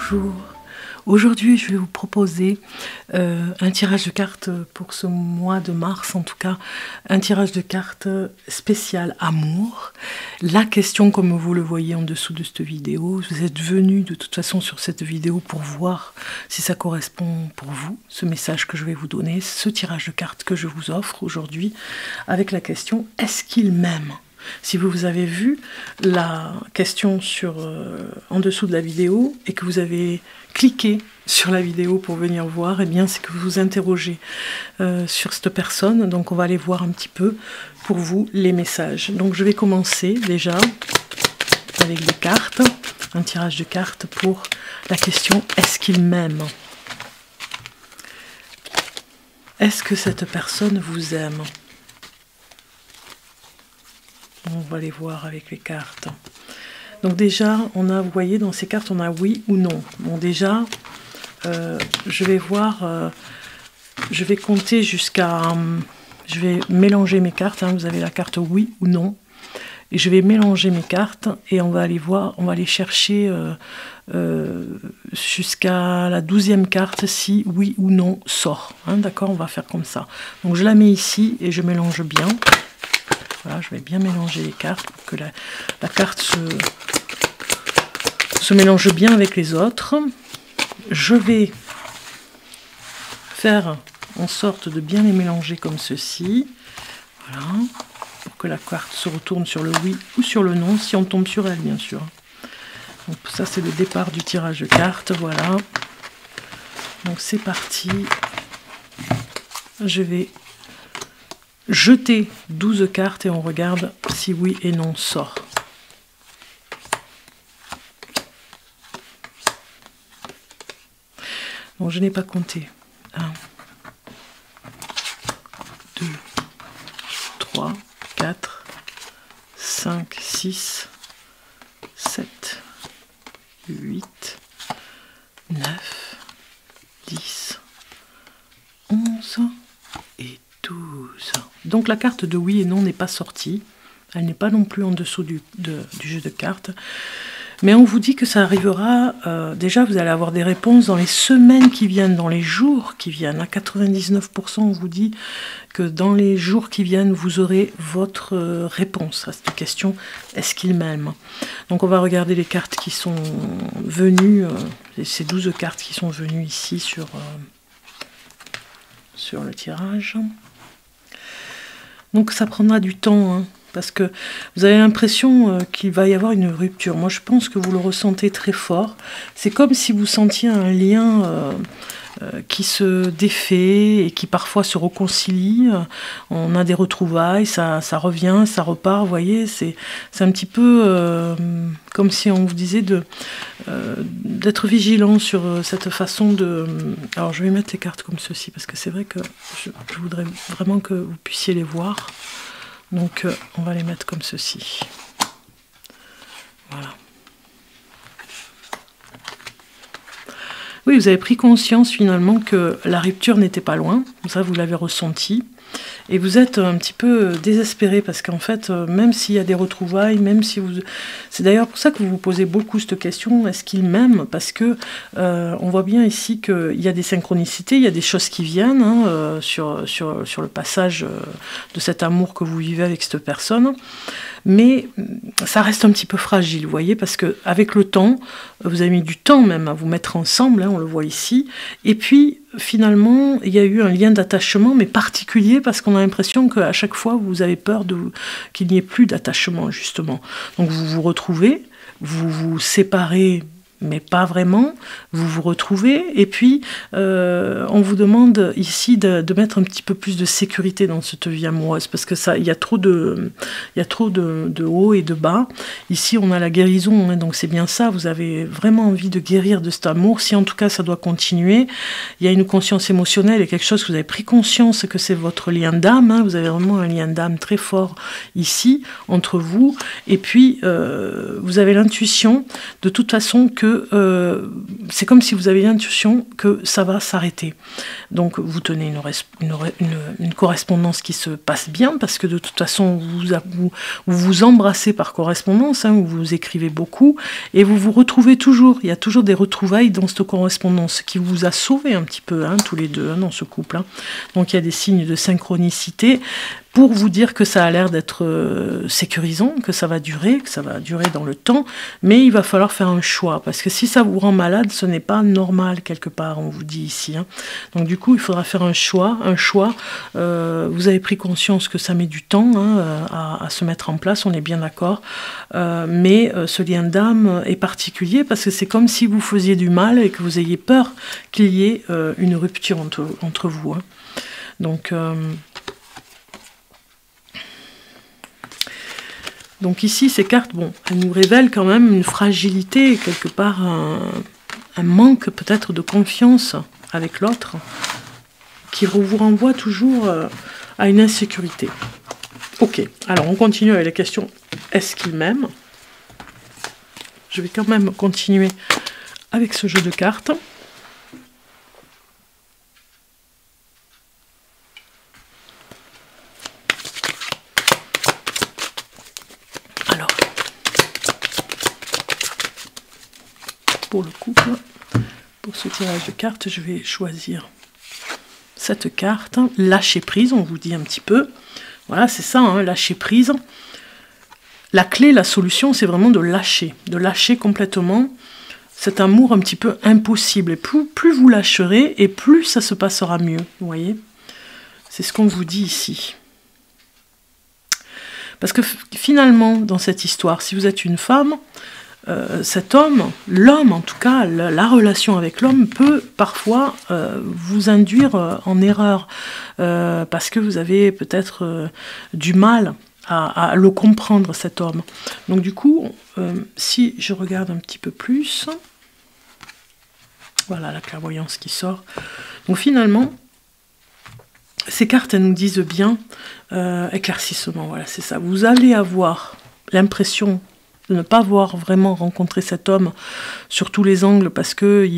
Bonjour, aujourd'hui je vais vous proposer un tirage de cartes pour ce mois de mars, en tout cas un tirage de cartes spécial amour. La question, comme vous le voyez en dessous de cette vidéo, vous êtes venu de toute façon sur cette vidéo pour voir si ça correspond pour vous, ce message que je vais vous donner, ce tirage de cartes que je vous offre aujourd'hui avec la question « Est-ce qu'il m'aime ?» Si vous avez vu la question en dessous de la vidéo et que vous avez cliqué sur la vidéo pour venir voir, eh bien c'est que vous vous interrogez sur cette personne. Donc on va aller voir un petit peu pour vous les messages. Donc je vais commencer déjà avec des cartes, un tirage de cartes pour la question « Est-ce qu'il m'aime ?» Est-ce que cette personne vous aime ? On va les voir avec les cartes. Donc déjà, on a, vous voyez, dans ces cartes, on a oui ou non. Bon, déjà, je vais voir, je vais compter jusqu'à... je vais mélanger mes cartes. Hein, vous avez la carte oui ou non. Et je vais mélanger mes cartes et on va aller voir, on va aller chercher jusqu'à la 12e carte si oui ou non sort. Hein, d'accord, on va faire comme ça. Donc je la mets ici et je mélange bien. Voilà, je vais bien mélanger les cartes pour que la carte se mélange bien avec les autres. Je vais faire en sorte de bien les mélanger comme ceci. Voilà, pour que la carte se retourne sur le oui ou sur le non, si on tombe sur elle, bien sûr. Donc ça, c'est le départ du tirage de cartes. Voilà. Donc c'est parti. Je vais jeter 12 cartes et on regarde si oui et non sort. Bon, je n'ai pas compté. 1, 2, 3, 4, 5, 6, 7, 8, 9, 10, 11 et 12. Donc la carte de oui et non n'est pas sortie. Elle n'est pas non plus en dessous du jeu de cartes. Mais on vous dit que ça arrivera, déjà vous allez avoir des réponses dans les semaines qui viennent, dans les jours qui viennent. À 99%, on vous dit que dans les jours qui viennent, vous aurez votre réponse à cette question, est-ce qu'il m'aime? Donc on va regarder les cartes qui sont venues, ces 12 cartes qui sont venues ici sur le tirage. Donc ça prendra du temps, hein, parce que vous avez l'impression qu'il va y avoir une rupture. Moi je pense que vous le ressentez très fort. C'est comme si vous sentiez un lien qui se défait et qui parfois se réconcilie. On a des retrouvailles, ça revient, ça repart, vous voyez. C'est un petit peu comme si on vous disait d'être vigilant sur cette façon de... Alors je vais mettre les cartes comme ceci, parce que c'est vrai que je voudrais vraiment que vous puissiez les voir. Donc on va les mettre comme ceci. Voilà. Oui, vous avez pris conscience finalement que la rupture n'était pas loin. Ça, vous l'avez ressenti. Et vous êtes un petit peu désespéré parce qu'en fait, même s'il y a des retrouvailles, même si vous... C'est d'ailleurs pour ça que vous vous posez beaucoup cette question, est-ce qu'il m'aime? Parce que on voit bien ici qu'il y a des synchronicités, il y a des choses qui viennent hein, sur le passage de cet amour que vous vivez avec cette personne. Mais ça reste un petit peu fragile, vous voyez, parce que avec le temps, vous avez mis du temps même à vous mettre ensemble, hein, on le voit ici. Et puis, finalement, il y a eu un lien d'attachement, mais particulier, parce qu'on a l'impression qu'à chaque fois, vous avez peur qu'il n'y ait plus d'attachement, justement. Donc, vous vous retrouvez, vous vous séparez, mais pas vraiment, vous vous retrouvez, et puis on vous demande ici de mettre un petit peu plus de sécurité dans cette vie amoureuse, parce que ça, il y a trop de hauts et de bas. Ici, on a la guérison, hein, donc c'est bien ça, vous avez vraiment envie de guérir de cet amour, si en tout cas ça doit continuer. Il y a une conscience émotionnelle et quelque chose que vous avez pris conscience que c'est votre lien d'âme, hein, vous avez vraiment un lien d'âme très fort ici, entre vous, et puis vous avez l'intuition, de toute façon, que que c'est comme si vous avez l'intuition que ça va s'arrêter. Donc vous tenez une correspondance qui se passe bien, parce que de toute façon vous vous embrassez par correspondance, hein, vous vous écrivez beaucoup, et vous vous retrouvez toujours. Il y a toujours des retrouvailles dans cette correspondance qui vous a sauvé un petit peu, hein, tous les deux, hein, dans ce couple. Hein. Donc il y a des signes de synchronicité, pour vous dire que ça a l'air d'être sécurisant, que ça va durer dans le temps, mais il va falloir faire un choix, parce que si ça vous rend malade, ce n'est pas normal quelque part, on vous dit ici. Hein. Donc du coup, il faudra faire un choix. Vous avez pris conscience que ça met du temps, hein, à se mettre en place, on est bien d'accord, mais ce lien d'âme est particulier, parce que c'est comme si vous faisiez du mal et que vous ayez peur qu'il y ait une rupture entre vous. Hein. Donc ici, ces cartes, bon, elles nous révèlent quand même une fragilité, quelque part un manque peut-être de confiance avec l'autre, qui vous renvoie toujours à une insécurité. Ok, alors on continue avec la question, est-ce qu'il m'aime? Je vais quand même continuer avec ce jeu de cartes. Pour le couple, pour ce tirage de cartes, je vais choisir cette carte, lâcher prise, on vous dit un petit peu. Voilà, c'est ça, hein, lâcher prise. La clé, la solution, c'est vraiment de lâcher complètement cet amour un petit peu impossible. Et plus vous lâcherez, et plus ça se passera mieux, vous voyez. C'est ce qu'on vous dit ici. Parce que finalement, dans cette histoire, si vous êtes une femme, cet homme, l'homme en tout cas, la relation avec l'homme peut parfois vous induire en erreur, parce que vous avez peut-être du mal à le comprendre, cet homme. Donc du coup, si je regarde un petit peu plus, voilà la clairvoyance qui sort. Donc finalement, ces cartes, elles nous disent bien éclaircissement, voilà, c'est ça. Vous allez avoir l'impression de ne pas avoir vraiment rencontré cet homme sur tous les angles, parce que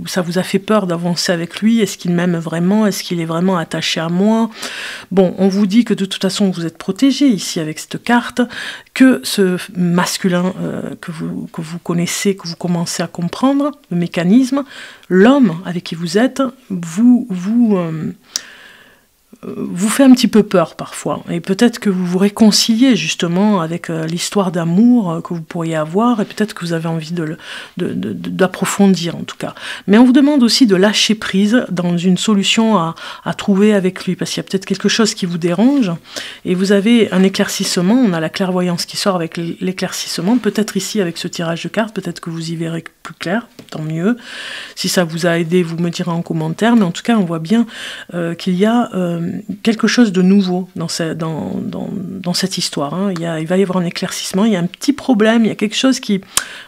ça vous a fait peur d'avancer avec lui. Est-ce qu'il m'aime vraiment? Est-ce qu'il est vraiment attaché à moi? Bon, on vous dit que de toute façon vous êtes protégé ici avec cette carte, que ce masculin que vous connaissez, que vous commencez à comprendre, le mécanisme, l'homme avec qui vous êtes, vous fait un petit peu peur parfois, et peut-être que vous vous réconciliez justement avec l'histoire d'amour que vous pourriez avoir, et peut-être que vous avez envie d'approfondir en tout cas. Mais on vous demande aussi de lâcher prise dans une solution à trouver avec lui, parce qu'il y a peut-être quelque chose qui vous dérange, et vous avez un éclaircissement, on a la clairvoyance qui sort avec l'éclaircissement, peut-être ici avec ce tirage de cartes, peut-être que vous y verrez plus clair, tant mieux. Si ça vous a aidé, vous me direz en commentaire, mais en tout cas on voit bien qu'il y a quelque chose de nouveau dans cette histoire. Hein. Il va y avoir un éclaircissement, il y a un petit problème, il y a quelque chose qui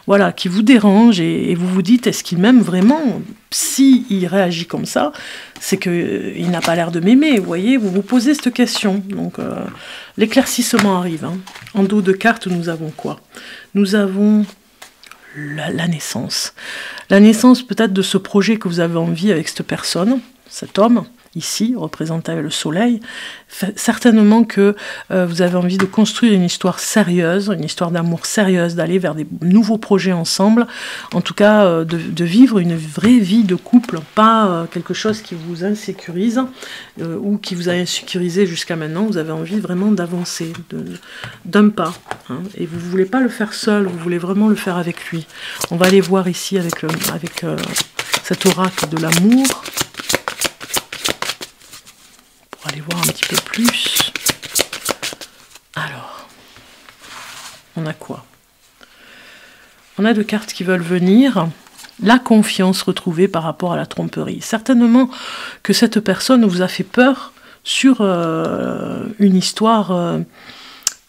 vous dérange, et vous vous dites, est-ce qu'il m'aime vraiment? S'il réagit comme ça, c'est qu'il n'a pas l'air de m'aimer, vous voyez, vous vous posez cette question. Donc l'éclaircissement arrive. Hein. En dos de carte, nous avons quoi? Nous avons la naissance. La naissance peut-être de ce projet que vous avez envie avec cette personne, cet homme, ici, représenté avec le soleil. Certainement que vous avez envie de construire une histoire sérieuse, une histoire d'amour sérieuse, d'aller vers des nouveaux projets ensemble, en tout cas de vivre une vraie vie de couple, pas quelque chose qui vous insécurise ou qui vous a insécurisé jusqu'à maintenant. Vous avez envie vraiment d'avancer d'un pas, hein, et vous ne voulez pas le faire seul, vous voulez vraiment le faire avec lui. On va aller voir ici avec cet oracle de l'amour. Aller voir un petit peu plus. Alors, on a quoi? On a deux cartes qui veulent venir. La confiance retrouvée par rapport à la tromperie. Certainement que cette personne vous a fait peur sur une histoire,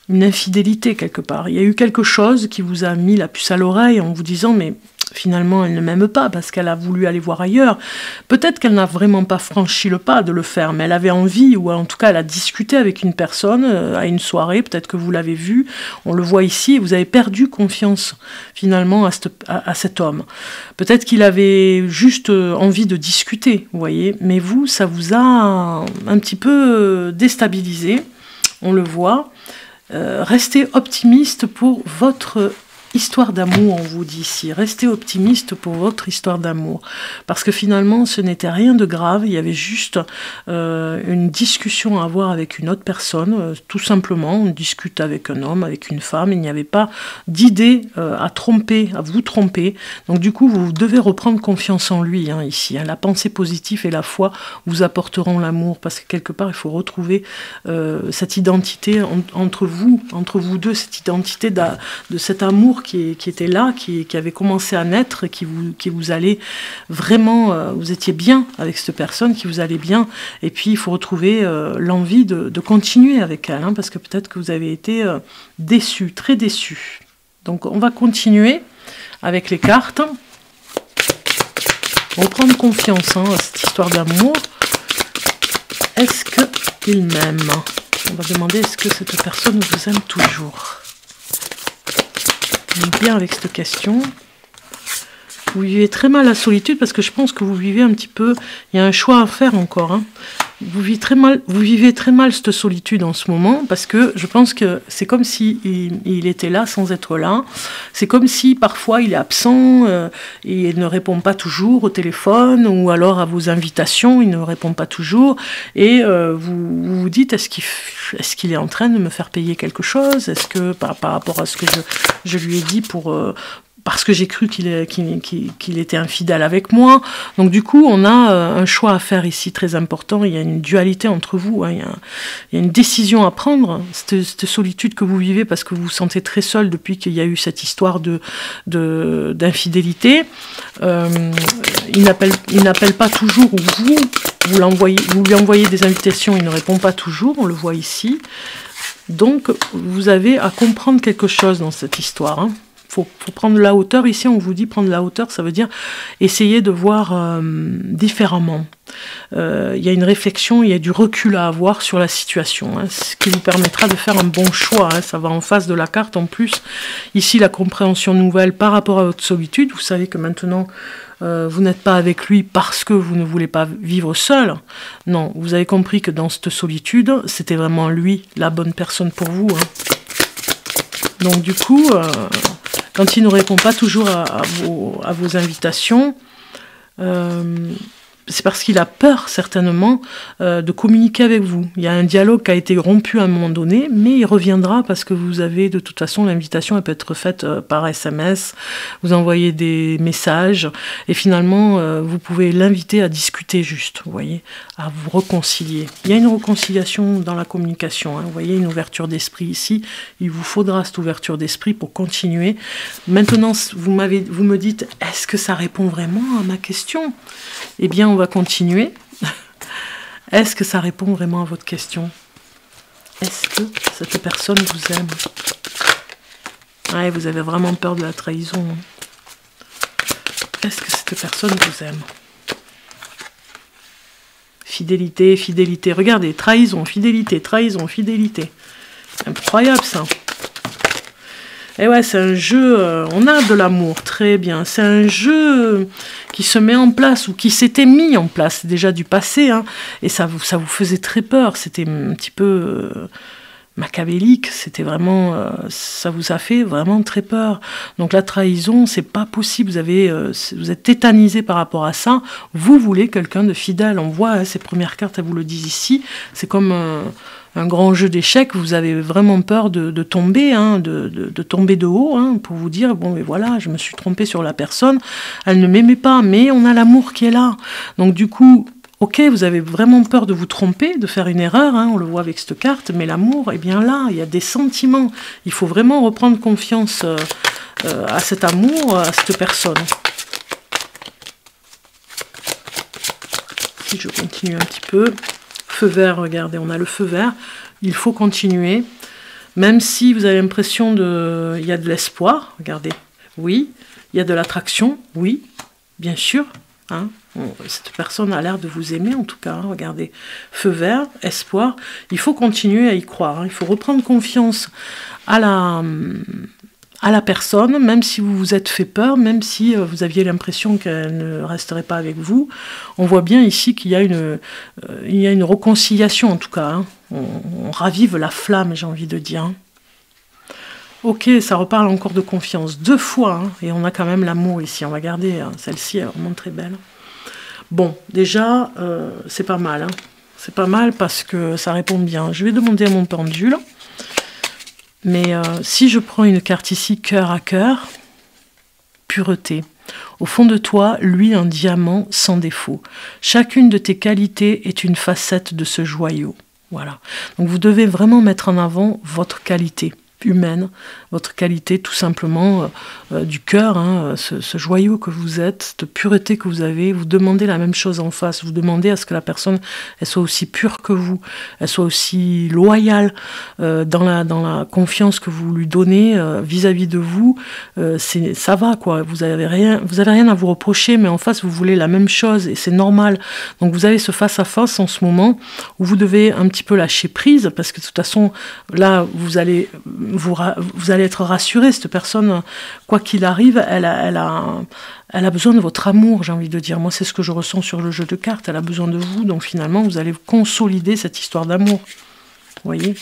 une infidélité quelque part. Il y a eu quelque chose qui vous a mis la puce à l'oreille en vous disant, mais finalement, elle ne m'aime pas parce qu'elle a voulu aller voir ailleurs. Peut-être qu'elle n'a vraiment pas franchi le pas de le faire, mais elle avait envie, ou en tout cas, elle a discuté avec une personne à une soirée, peut-être que vous l'avez vu, on le voit ici, et vous avez perdu confiance, finalement, à cet homme. Peut-être qu'il avait juste envie de discuter, vous voyez, mais vous, ça vous a un petit peu déstabilisé, on le voit. Restez optimiste pour votre histoire d'amour, on vous dit ici. Restez optimiste pour votre histoire d'amour. Parce que finalement, ce n'était rien de grave. Il y avait juste une discussion à avoir avec une autre personne. Tout simplement, on discute avec un homme, avec une femme. Il n'y avait pas d'idée à tromper, à vous tromper. Donc du coup, vous devez reprendre confiance en lui, hein, ici. Hein. La pensée positive et la foi vous apporteront l'amour. Parce que quelque part, il faut retrouver cette identité entre vous deux, cette identité de cet amour qui était là, qui avait commencé à naître, qui vous allait vraiment, vous étiez bien avec cette personne, qui vous allait bien, et puis il faut retrouver l'envie de continuer avec elle, hein, parce que peut-être que vous avez été déçu, très déçu. Donc on va continuer avec les cartes. Reprendre confiance, hein, à cette histoire d'amour. Est-ce qu'il m'aime? On va demander, est-ce que cette personne vous aime toujours? Bien avec cette question. Vous vivez très mal la solitude parce que je pense que vous vivez un petit peu, il y a un choix à faire encore, hein. Vous vivez très mal cette solitude en ce moment parce que je pense que c'est comme si il était là sans être là. C'est comme si parfois il est absent et il ne répond pas toujours au téléphone ou alors à vos invitations, il ne répond pas toujours. Et vous vous dites, est-ce qu'il est en train de me faire payer quelque chose? Est-ce que par rapport à ce que je lui ai dit parce que j'ai cru qu'il était infidèle avec moi. Donc du coup, on a un choix à faire ici très important. Il y a une dualité entre vous, hein. Il y a une décision à prendre. Cette solitude que vous vivez parce que vous vous sentez très seul depuis qu'il y a eu cette histoire d'infidélité. Il n'appelle pas toujours, ou vous lui envoyez des invitations, il ne répond pas toujours, on le voit ici. Donc, vous avez à comprendre quelque chose dans cette histoire, hein. Faut prendre la hauteur. Ici, on vous dit prendre la hauteur, ça veut dire essayer de voir différemment. Il y a une réflexion, il y a du recul à avoir sur la situation, hein, ce qui vous permettra de faire un bon choix, hein. Ça va en face de la carte en plus. Ici, la compréhension nouvelle par rapport à votre solitude. Vous savez que maintenant, vous n'êtes pas avec lui parce que vous ne voulez pas vivre seul. Non, vous avez compris que dans cette solitude, c'était vraiment lui, la bonne personne pour vous, hein. Donc du coup, quand il ne répond pas toujours à vos invitations, c'est parce qu'il a peur, certainement, de communiquer avec vous. Il y a un dialogue qui a été rompu à un moment donné, mais il reviendra parce que vous avez, de toute façon, l'invitation, elle peut être faite par SMS, vous envoyez des messages, et finalement, vous pouvez l'inviter à discuter juste, vous voyez, à vous réconcilier. Il y a une réconciliation dans la communication, hein, vous voyez, une ouverture d'esprit ici. Il vous faudra cette ouverture d'esprit pour continuer. Maintenant, vous me dites, est-ce que ça répond vraiment à ma question? Eh bien, on va continuer. Est-ce que ça répond vraiment à votre question? Est-ce que cette personne vous aime? Ouais, vous avez vraiment peur de la trahison. Est-ce que cette personne vous aime? Fidélité, fidélité. Regardez, trahison, fidélité, trahison, fidélité. Incroyable ça. Et ouais, c'est un jeu, on a de l'amour, très bien. C'est un jeu qui se met en place, ou qui s'était mis en place, déjà du passé, hein, et ça vous faisait très peur, c'était un petit peu machiavélique, c'était vraiment, ça vous a fait vraiment très peur. Donc la trahison, c'est pas possible, vous êtes tétanisé par rapport à ça, vous voulez quelqu'un de fidèle, on voit, hein, ces premières cartes, elles vous le disent ici, c'est comme un grand jeu d'échecs, vous avez vraiment peur de tomber, hein, de tomber de haut, hein, pour vous dire, bon, mais voilà, je me suis trompée sur la personne, elle ne m'aimait pas, mais on a l'amour qui est là. Donc du coup, ok, vous avez vraiment peur de vous tromper, de faire une erreur, hein, on le voit avec cette carte, mais l'amour, eh bien là, il y a des sentiments. Il faut vraiment reprendre confiance à cet amour, à cette personne. Si je continue un petit peu... Feu vert, regardez, on a le feu vert. Il faut continuer. Même si vous avez l'impression il y a de l'espoir, regardez. oui. Il y a de l'attraction, oui, bien sûr. Hein. Cette personne a l'air de vous aimer, en tout cas. Hein. Regardez, feu vert, espoir. Il faut continuer à y croire. Hein. Il faut reprendre confiance à la personne, même si vous vous êtes fait peur, même si vous aviez l'impression qu'elle ne resterait pas avec vous. On voit bien ici qu'il y a une réconciliation, en tout cas. Hein. On ravive la flamme, j'ai envie de dire. Hein. Ok, ça reparle encore de confiance. 2 fois, hein, et on a quand même l'amour ici. On va garder hein, celle-ci, elle est vraiment très belle. Bon, déjà, c'est pas mal. Hein. C'est pas mal parce que ça répond bien. Je vais demander à mon pendule. Mais si je prends une carte ici, cœur à cœur, pureté. Au fond de toi, lui, un diamant sans défaut. Chacune de tes qualités est une facette de ce joyau. Voilà. Donc vous devez vraiment mettre en avant votre qualité humaine, votre qualité tout simplement du cœur, hein, ce joyau que vous êtes, cette pureté que vous avez. Vous demandez la même chose en face, vous demandez à ce que la personne elle soit aussi pure que vous, elle soit aussi loyale dans la confiance que vous lui donnez vis-à-vis de vous. Ça va quoi, vous avez rien à vous reprocher, mais en face vous voulez la même chose et c'est normal. Donc vous avez ce face à face en ce moment où vous devez un petit peu lâcher prise parce que de toute façon là vous allez être rassuré. Cette personne, quoi qu'il arrive, elle a besoin de votre amour, j'ai envie de dire. Moi, c'est ce que je ressens sur le jeu de cartes. Elle a besoin de vous, donc finalement, vous allez consolider cette histoire d'amour. Vous voyez ?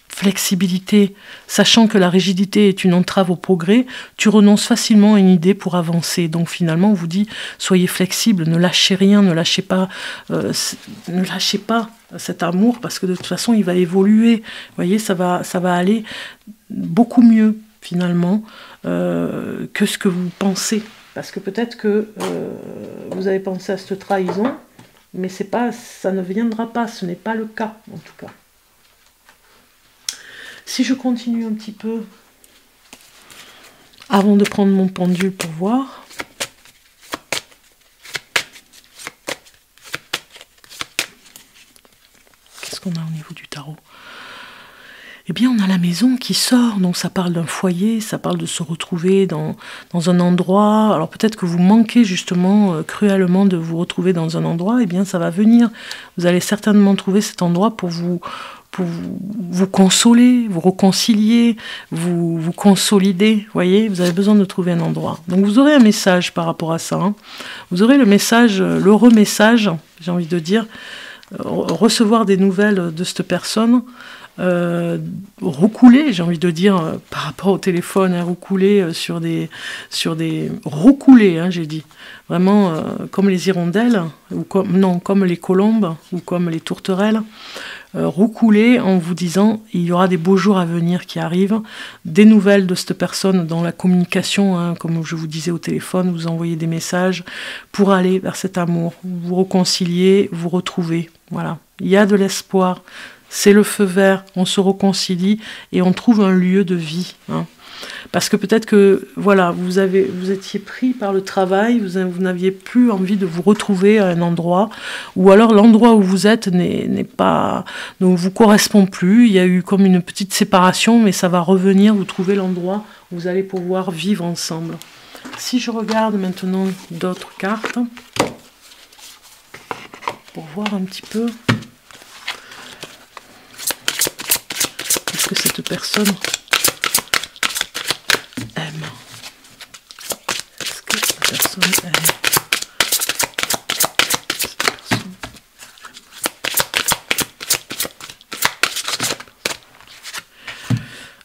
Flexibilité. Sachant que la rigidité est une entrave au progrès, tu renonces facilement à une idée pour avancer. Donc finalement, on vous dit, soyez flexible, ne lâchez rien, ne lâchez pas cet amour, parce que de toute façon, il va évoluer. Vous voyez, ça va aller beaucoup mieux, finalement, que ce que vous pensez. Parce que peut-être que vous avez pensé à cette trahison, mais ça ne viendra pas, ce n'est pas le cas, en tout cas. Si je continue un petit peu, avant de prendre mon pendule pour voir, qu'est-ce qu'on a au niveau du tarot? Eh bien, on a la maison qui sort, donc ça parle d'un foyer, ça parle de se retrouver dans un endroit. Alors peut-être que vous manquez justement cruellement de vous retrouver dans un endroit, eh bien ça va venir. Vous allez certainement trouver cet endroit pour vous consoler, vous réconcilier, vous consolider, voyez, vous avez besoin de trouver un endroit. Donc vous aurez un message par rapport à ça. Hein. Vous aurez le message, l'heureux message, j'ai envie de dire, recevoir des nouvelles de cette personne, roucouler, j'ai envie de dire, par rapport au téléphone, hein, roucouler roucouler, hein, j'ai dit, vraiment comme les hirondelles, ou comme les colombes, ou comme les tourterelles, roucouler en vous disant il y aura des beaux jours à venir qui arrivent, des nouvelles de cette personne dans la communication, hein, comme je vous disais au téléphone, vous envoyez des messages pour aller vers cet amour, vous réconcilier, vous retrouver, voilà, il y a de l'espoir. C'est le feu vert, on se réconcilie et on trouve un lieu de vie. Hein. Parce que peut-être que voilà, vous étiez pris par le travail, vous n'aviez plus envie de vous retrouver à un endroit, ou alors l'endroit où vous êtes ne vous correspond plus. Il y a eu comme une petite séparation, mais ça va revenir, vous trouvez l'endroit où vous allez pouvoir vivre ensemble. Si je regarde maintenant d'autres cartes, pour voir un petit peu... Qu'est-ce que cette personne aime? Est-ce que cette personne aime?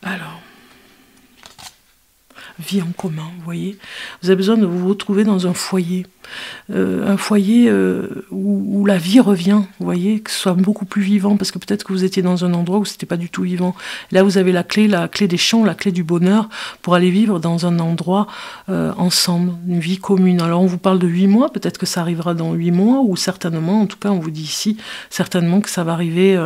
Alors, vie en commun, vous voyez. Vous avez besoin de vous retrouver dans un foyer où la vie revient, vous voyez, que ce soit beaucoup plus vivant, parce que peut-être que vous étiez dans un endroit où c'était pas du tout vivant. Là, vous avez la clé des champs, la clé du bonheur, pour aller vivre dans un endroit ensemble, une vie commune. Alors, on vous parle de 8 mois, peut-être que ça arrivera dans 8 mois, ou certainement, en tout cas, on vous dit ici, certainement que ça va arriver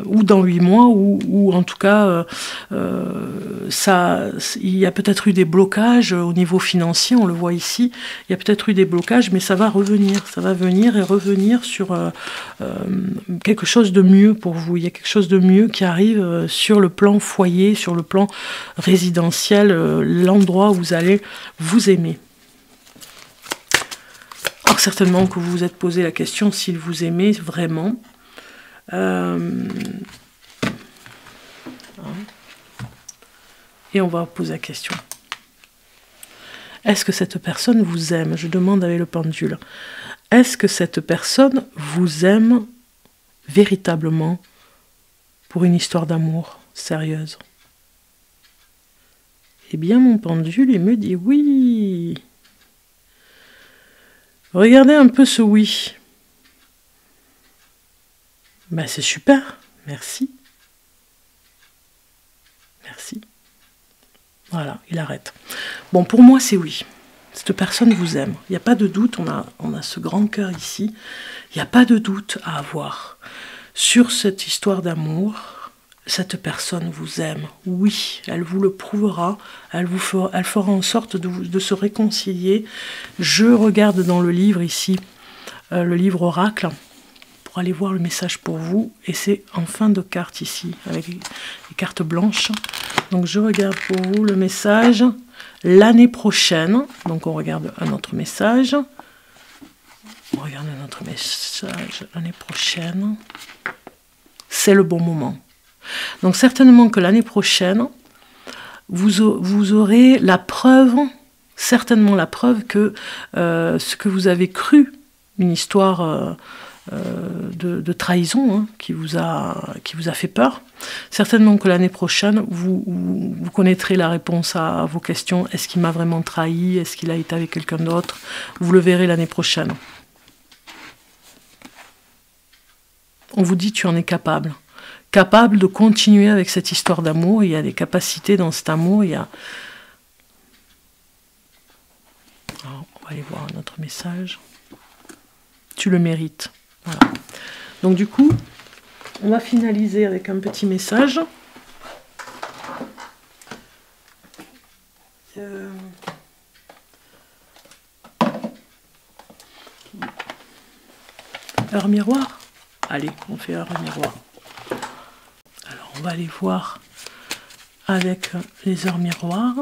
ou dans 8 mois, ou en tout cas, il y a peut-être eu des blocages au niveau financier, on le voit ici, il y a peut-être eu des blocages, mais ça va revenir. Ça va venir et revenir sur quelque chose de mieux pour vous. Il y a quelque chose de mieux qui arrive sur le plan foyer, sur le plan résidentiel, l'endroit où vous allez vous aimer. Alors certainement que vous vous êtes posé la question s'il vous aimait vraiment. Et on va poser la question. Est-ce que cette personne vous aime? Je demande avec le pendule. Est-ce que cette personne vous aime véritablement pour une histoire d'amour sérieuse? Eh bien, mon pendule, il me dit oui. Regardez un peu ce oui. Ben, c'est super. Merci. Merci. Voilà, il arrête. Bon, pour moi, c'est oui. Cette personne vous aime. Il n'y a pas de doute, on a ce grand cœur ici. Il n'y a pas de doute à avoir. Sur cette histoire d'amour, cette personne vous aime. Oui, elle vous le prouvera. Elle fera en sorte de se réconcilier. Je regarde dans le livre ici, le livre Oracle, pour aller voir le message pour vous. Et c'est en fin de carte ici, avec les cartes blanches. Donc je regarde pour vous le message l'année prochaine. Donc on regarde un autre message. On regarde un autre message l'année prochaine. C'est le bon moment. Donc certainement que l'année prochaine, vous aurez la preuve, certainement la preuve que ce que vous avez cru, une histoire de trahison hein, qui vous a fait peur. Certainement que l'année prochaine, vous connaîtrez la réponse à vos questions. Est-ce qu'il m'a vraiment trahi? Est-ce qu'il a été avec quelqu'un d'autre? Vous le verrez l'année prochaine. On vous dit tu en es capable. Capable de continuer avec cette histoire d'amour. Il y a des capacités dans cet amour. Il y a... Alors, on va aller voir un autre message. Tu le mérites. Voilà. Donc du coup, on va finaliser avec un petit message. Heure miroir. Allez, on fait heure miroir. Alors, on va aller voir avec les heures miroirs.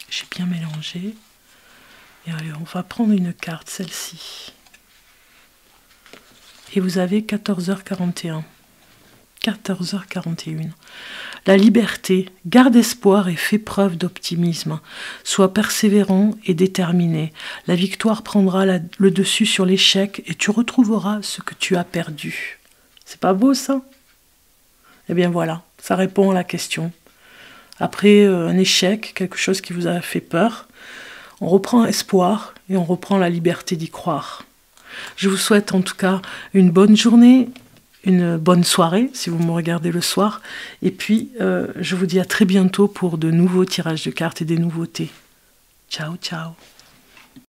J'ai bien mélangé. Et allez, on va prendre une carte, celle-ci. Et vous avez 14h41. 14h41. La liberté, garde espoir et fais preuve d'optimisme. Sois persévérant et déterminé. La victoire prendra le dessus sur l'échec et tu retrouveras ce que tu as perdu. C'est pas beau ça? Eh bien voilà, ça répond à la question. Après un échec, quelque chose qui vous a fait peur, on reprend espoir et on reprend la liberté d'y croire. Je vous souhaite en tout cas une bonne journée, une bonne soirée si vous me regardez le soir. Et puis, je vous dis à très bientôt pour de nouveaux tirages de cartes et des nouveautés. Ciao, ciao.